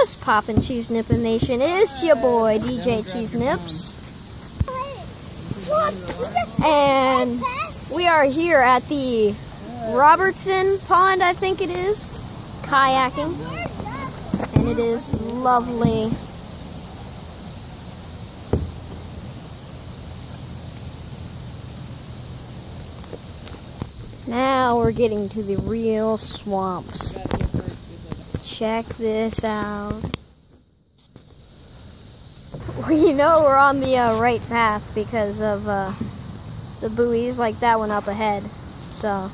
What's poppin', Cheese Nippin' Nation? It's your boy, DJ Cheese Nips. And we are here at the Robertson pond, I think it is, kayaking. And it is lovely. Now we're getting to the real swamps. Check this out. We know we're on the right path because of the buoys like that one up ahead. So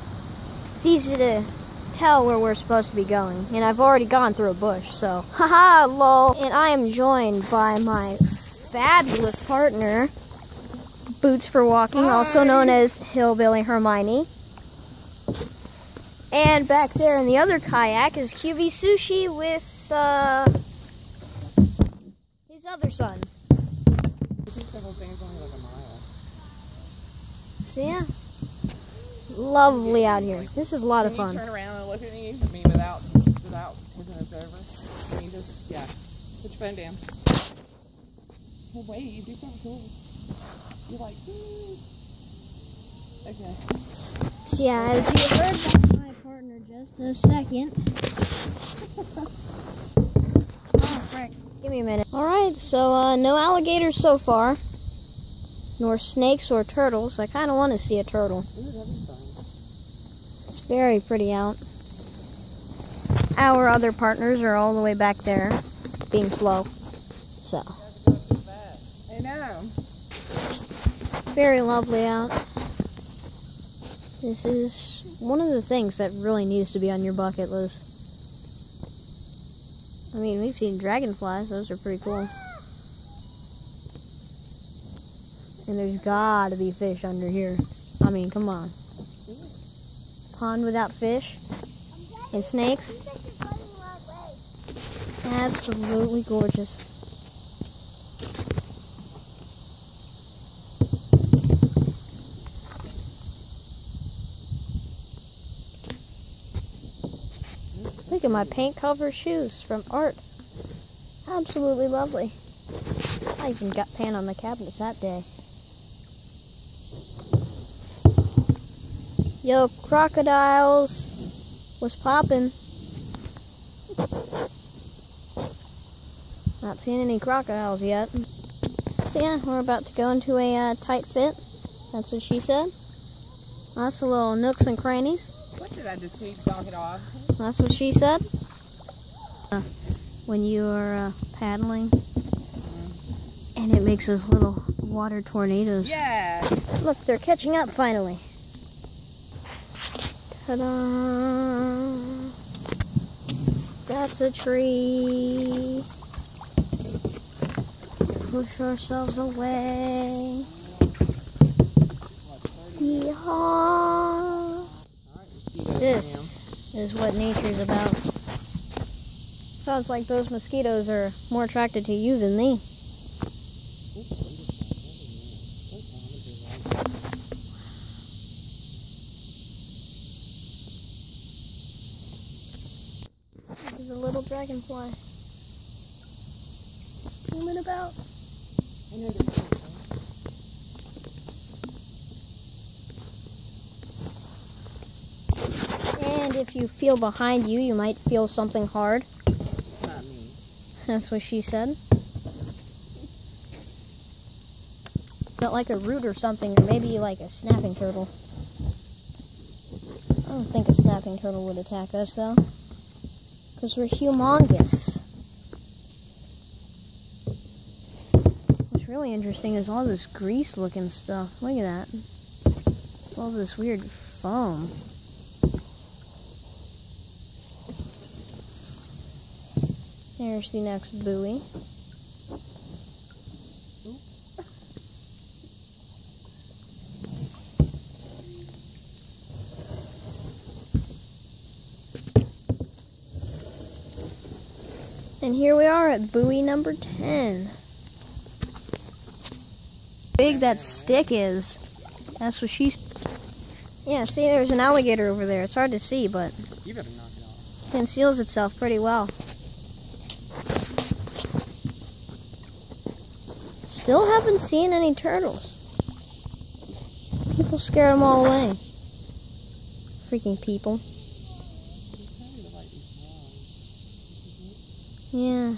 it's easy to tell where we're supposed to be going. And I've already gone through a bush, so haha, lol. And I am joined by my fabulous partner, Boots for Walking, also known as Hillbilly Hermione. And back there in the other kayak is QV Sushi with his other son. So yeah, lovely out here. This is a lot of fun. Turn around and look at me. I mean, without looking us over. I mean, just put your phone down. Oh wait, you do something cool. You're like, okay. So yeah, as you heard from my partner just a second. Oh frick, give me a minute. Alright, so no alligators so far. Nor snakes or turtles. I kind of want to see a turtle. It's very pretty out. Our other partners are all the way back there, being slow. So. I know. Very lovely out. This is one of the things that really needs to be on your bucket list. I mean, we've seen dragonflies. Those are pretty cool. And there's gotta be fish under here. I mean, come on. Pond without fish and snakes. Absolutely gorgeous. Look at my paint covered shoes from Art. Absolutely lovely. I even got paint on the cabinets that day. Yo, crocodiles. What's poppin'? Not seeing any crocodiles yet. So yeah, we're about to go into a tight fit. That's what she said. Lots of little nooks and crannies. What did I just do? Knock it off. That's what she said. When you are paddling, and it makes those little water tornadoes. Yeah. Look, they're catching up finally. Ta-da! That's a tree. Push ourselves away. Yeehaw! This is what nature's about. Sounds like those mosquitoes are more attracted to you than me. This is a little dragonfly. Zooming about. And if you feel behind you, you might feel something hard. Not me. That's what she said. Felt like a root or something, or maybe like a snapping turtle. I don't think a snapping turtle would attack us though, because we're humongous. What's really interesting is all this grease looking stuff. Look at that. It's all this weird foam. There's the next buoy. And here we are at buoy number 10. Big that stick is. That's what she's. Yeah, see, there's an alligator over there. It's hard to see, but You better knock it off. it conceals itself pretty well. Still haven't seen any turtles. People scared them all away. Freaking people. Yeah.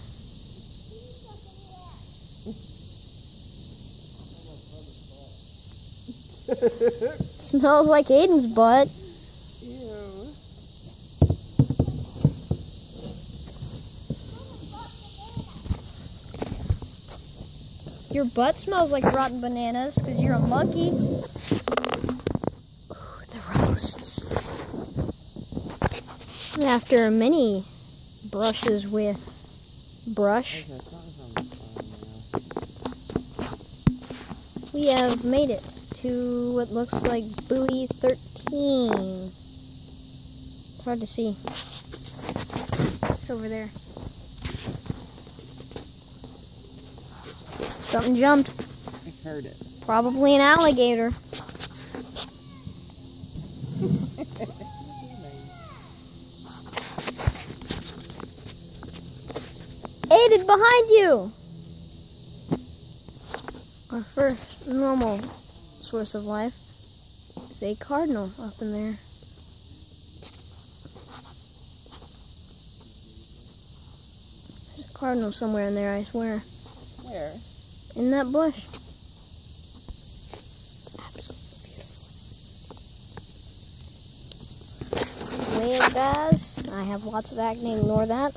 Smells like Aiden's butt. Ew. Your butt smells like rotten bananas because you're a monkey. Ooh, the roasts. After many brushes with brush, we have made it to what looks like buoy 13. It's hard to see. It's over there. Something jumped. I heard it. Probably an alligator. Aiden, behind you! Our first normal source of life is a cardinal up in there. There's a cardinal somewhere in there, I swear. Where? In that bush. Absolutely beautiful. Well, guys, I have lots of acne, ignore that.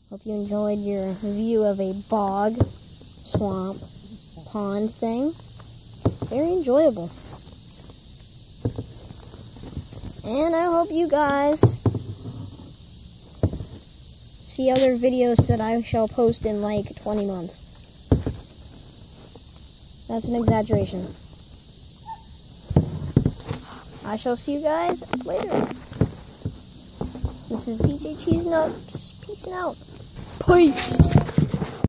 Hope you enjoyed your view of a bog, swamp, pond thing. Very enjoyable. And I hope you guys see other videos that I shall post in like 20 months. That's an exaggeration. I shall see you guys later. This is DJ Cheese Nuts. Peace out. Peace.